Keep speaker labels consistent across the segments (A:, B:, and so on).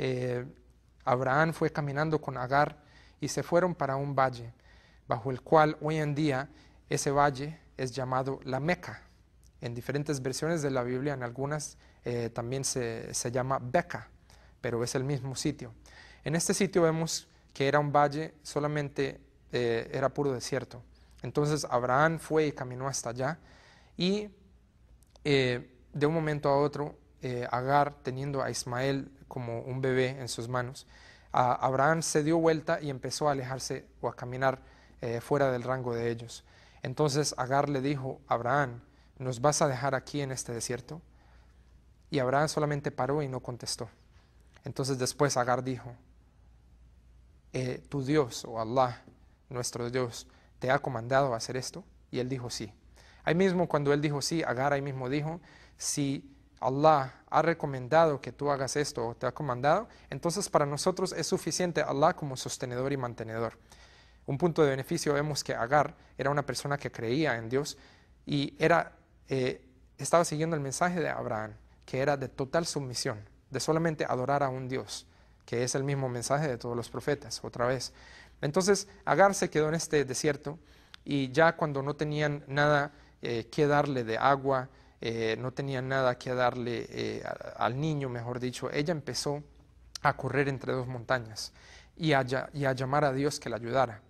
A: eh, Abraham fue caminando con Agar y se fueron para un valle, bajo el cual hoy en día ese valle es llamado la Meca. En diferentes versiones de la Biblia, en algunas también se llama Beca, pero es el mismo sitio. En este sitio vemos que era un valle, solamente era puro desierto. Entonces Abraham fue y caminó hasta allá y de un momento a otro, Agar, teniendo a Ismael como un bebé en sus manos, Abraham se dio vuelta y empezó a alejarse o a caminar fuera del rango de ellos. Entonces Agar le dijo: Abraham, ¿nos vas a dejar aquí en este desierto? Y Abraham solamente paró y no contestó. Entonces después Agar dijo: tu Dios, o Allah, nuestro Dios, ¿te ha comandado a hacer esto? Y él dijo: sí. Ahí mismo, cuando él dijo sí, Agar ahí mismo dijo: si Allah ha recomendado que tú hagas esto o te ha comandado, entonces para nosotros es suficiente Allah como sostenedor y mantenedor. Un punto de beneficio, vemos que Agar era una persona que creía en Dios y estaba siguiendo el mensaje de Abraham, que era de total sumisión, de solamente adorar a un Dios, que es el mismo mensaje de todos los profetas, otra vez. Entonces Agar se quedó en este desierto y ya cuando no tenían nada que darle de agua, no tenían nada que darle al niño, mejor dicho, ella empezó a correr entre dos montañas y a llamar a Dios que la ayudara.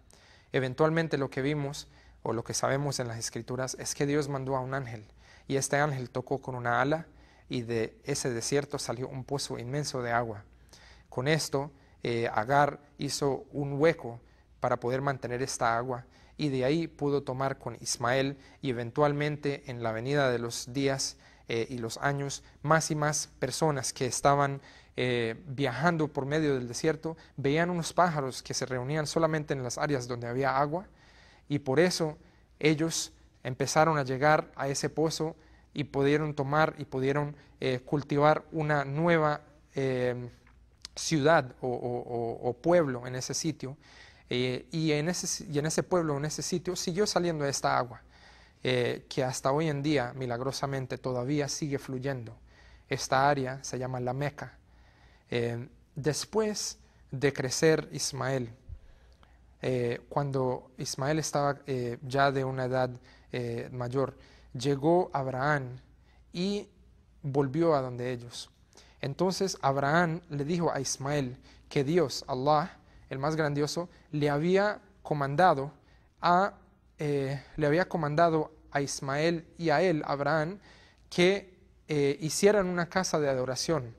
A: Eventualmente lo que vimos o lo que sabemos en las Escrituras es que Dios mandó a un ángel y este ángel tocó con una ala y de ese desierto salió un pozo inmenso de agua. Con esto Agar hizo un hueco para poder mantener esta agua y de ahí pudo tomar con Ismael y eventualmente en la venida de los días y los años, más y más personas que estaban viajando por medio del desierto veían unos pájaros que se reunían solamente en las áreas donde había agua y por eso ellos empezaron a llegar a ese pozo y pudieron tomar y pudieron cultivar una nueva ciudad o pueblo en ese sitio. Y en ese pueblo, en ese sitio, siguió saliendo esta agua, que hasta hoy en día, milagrosamente, todavía sigue fluyendo. Esta área se llama la Meca. Después de crecer Ismael, cuando Ismael estaba ya de una edad mayor, llegó Abraham y volvió a donde ellos. Entonces Abraham le dijo a Ismael que Dios, Allah, el más grandioso, le había comandado a Ismael y a él, Abraham, que hicieran una casa de adoración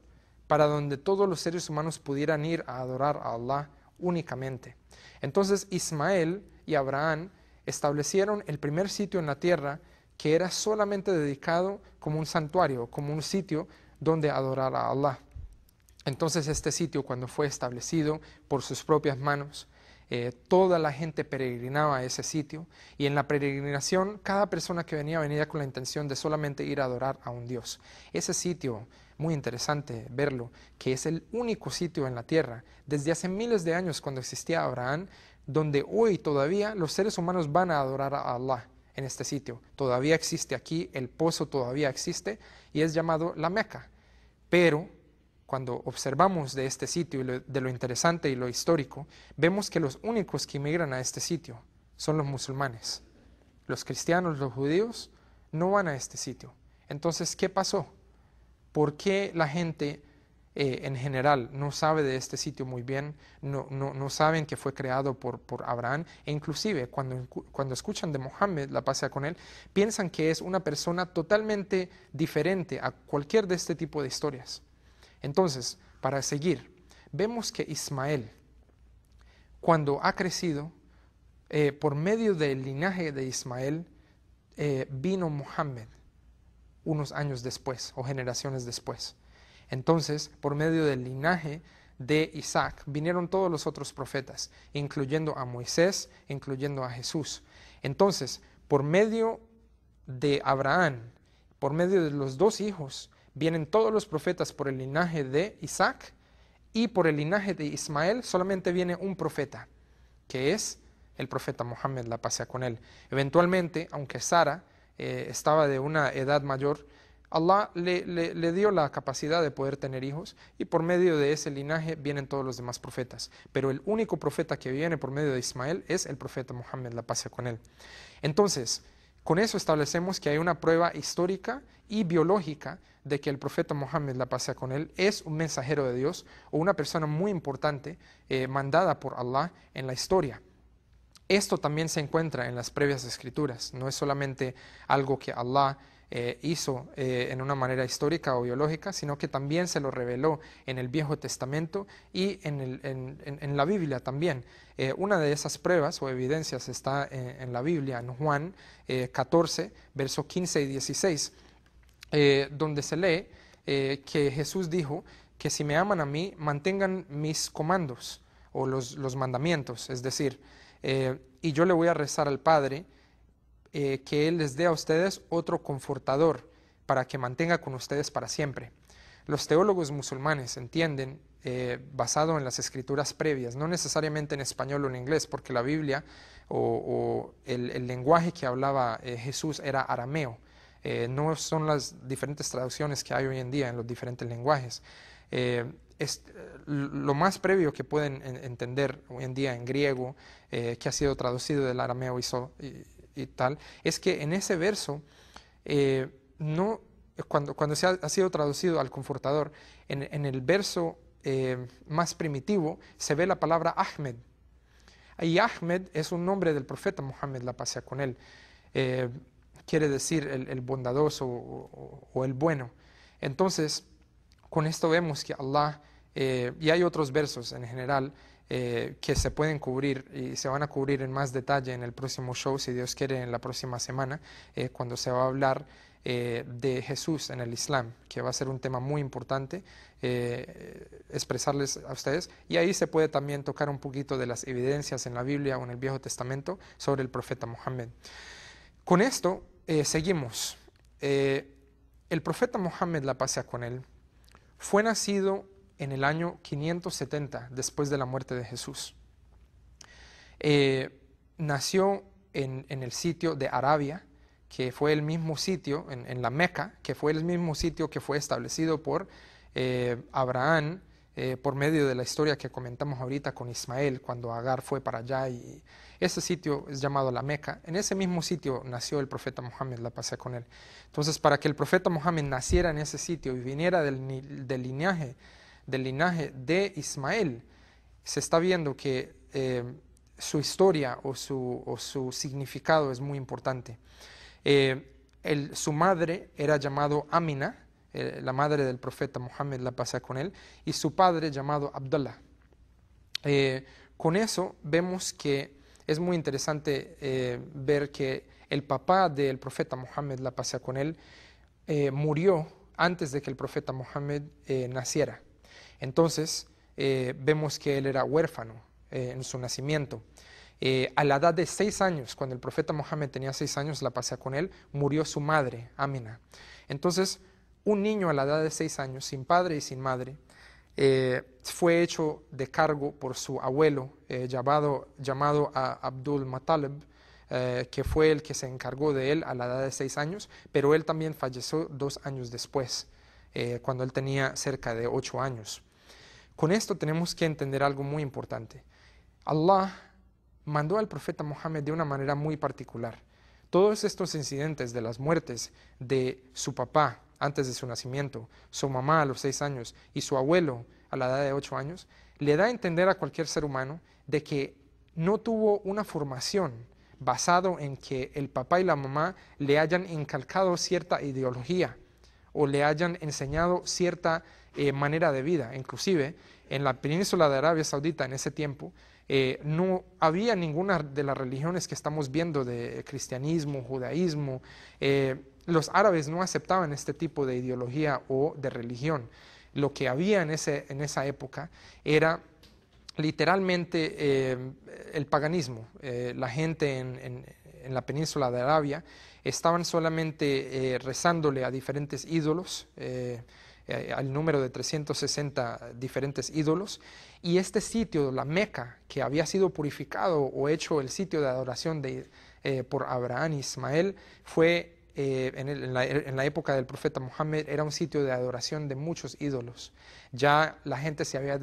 A: para donde todos los seres humanos pudieran ir a adorar a Allah únicamente. Entonces Ismael y Abraham establecieron el primer sitio en la tierra que era solamente dedicado como un santuario, como un sitio donde adorar a Allah. Entonces este sitio, cuando fue establecido por sus propias manos, toda la gente peregrinaba a ese sitio y en la peregrinación cada persona que venía con la intención de solamente ir a adorar a un Dios. Ese sitio, muy interesante verlo, que es el único sitio en la tierra desde hace miles de años cuando existía Abraham, donde hoy todavía los seres humanos van a adorar a Allah en este sitio. Todavía existe aquí, el pozo todavía existe y es llamado la Meca. Pero cuando observamos de este sitio y de lo interesante y lo histórico, vemos que los únicos que emigran a este sitio son los musulmanes. Los cristianos, los judíos, no van a este sitio. Entonces, ¿qué pasó? ¿Por qué la gente en general no sabe de este sitio muy bien? No saben que fue creado por Abraham. E inclusive, cuando escuchan de Mohammed, la paz sea con él, piensan que es una persona totalmente diferente a cualquier de este tipo de historias. Entonces, para seguir, vemos que Ismael, cuando ha crecido, por medio del linaje de Ismael, vino Mohammed unos años después o generaciones después. Entonces, por medio del linaje de Isaac, vinieron todos los otros profetas, incluyendo a Moisés, incluyendo a Jesús. Entonces, por medio de Abraham, por medio de los dos hijos, vienen todos los profetas por el linaje de Isaac y por el linaje de Ismael solamente viene un profeta, que es el profeta Mohammed, la paz sea con él. Eventualmente, aunque Sara estaba de una edad mayor, Allah le dio la capacidad de poder tener hijos y por medio de ese linaje vienen todos los demás profetas. Pero el único profeta que viene por medio de Ismael es el profeta Muhammad, la paz sea con él. Entonces, con eso establecemos que hay una prueba histórica y biológica de que el profeta Muhammad, la paz sea con él, es un mensajero de Dios o una persona muy importante mandada por Allah en la historia. Esto también se encuentra en las previas escrituras, no es solamente algo que Allah hizo en una manera histórica o biológica, sino que también se lo reveló en el Viejo Testamento y en la Biblia también. Una de esas pruebas o evidencias está en la Biblia, en Juan 14, versos 15 y 16, donde se lee que Jesús dijo que si me aman a mí, mantengan mis comandos o los mandamientos, es decir, y yo le voy a rezar al Padre, que Él les dé a ustedes otro confortador para que mantenga con ustedes para siempre. Los teólogos musulmanes entienden, basado en las escrituras previas, no necesariamente en español o en inglés, porque la Biblia o el lenguaje que hablaba Jesús era arameo, no son las diferentes traducciones que hay hoy en día en los diferentes lenguajes. Lo más previo que pueden entender hoy en día en griego, que ha sido traducido del arameo y tal, es que en ese verso, cuando ha sido traducido al confortador, en el verso más primitivo se ve la palabra Ahmed. Y Ahmed es un nombre del profeta Muhammad, la paz sea con él. Quiere decir el bondadoso o el bueno. Entonces, con esto vemos que Allah, y hay otros versos en general, que se pueden cubrir y se van a cubrir en más detalle en el próximo show, si Dios quiere, en la próxima semana, cuando se va a hablar de Jesús en el Islam, que va a ser un tema muy importante expresarles a ustedes, y ahí se puede también tocar un poquito de las evidencias en la Biblia o en el Viejo Testamento sobre el profeta Muhammad. Con esto seguimos. El profeta Muhammad, la paz sea con él, fue nacido en el año 570 después de la muerte de Jesús. Nació en el sitio de Arabia, que fue el mismo sitio, en la Meca, que fue el mismo sitio que fue establecido por Abraham, por medio de la historia que comentamos ahorita con Ismael, cuando Agar fue para allá, y ese sitio es llamado la Meca. En ese mismo sitio nació el profeta Muhammad, la paz sea con él. Entonces, para que el profeta Muhammad naciera en ese sitio y viniera del linaje de Ismael, se está viendo que su historia o su significado es muy importante. Su madre era llamado Amina, la madre del profeta Muhammad, la paz sea con él, y su padre llamado Abdullah. Con eso vemos que es muy interesante ver que el papá del profeta Muhammad, la paz sea con él, murió antes de que el profeta Muhammad naciera. Entonces, vemos que él era huérfano en su nacimiento. A la edad de 6 años, cuando el profeta Muhammad tenía 6 años, la paz sea con él, murió su madre, Amina. Entonces, un niño a la edad de 6 años, sin padre y sin madre, fue hecho de cargo por su abuelo, llamado Abdul Muttalib, que fue el que se encargó de él a la edad de 6 años, pero él también falleció 2 años después, cuando él tenía cerca de 8 años. Con esto tenemos que entender algo muy importante. Allah mandó al profeta Muhammad de una manera muy particular. Todos estos incidentes de las muertes de su papá antes de su nacimiento, su mamá a los 6 años y su abuelo a la edad de 8 años, le da a entender a cualquier ser humano de que no tuvo una formación basado en que el papá y la mamá le hayan inculcado cierta ideología o le hayan enseñado cierta manera de vida. Inclusive, en la península de Arabia Saudita en ese tiempo, no había ninguna de las religiones que estamos viendo de cristianismo, judaísmo. Los árabes no aceptaban este tipo de ideología o de religión. Lo que había en esa época era literalmente el paganismo. La gente en la península de Arabia estaban solamente rezándole a diferentes ídolos, al número de 360 diferentes ídolos, y este sitio, la Meca, que había sido purificado o hecho el sitio de adoración por Abraham y Ismael, fue en la época del profeta Muhammad, era un sitio de adoración de muchos ídolos. Ya la gente se había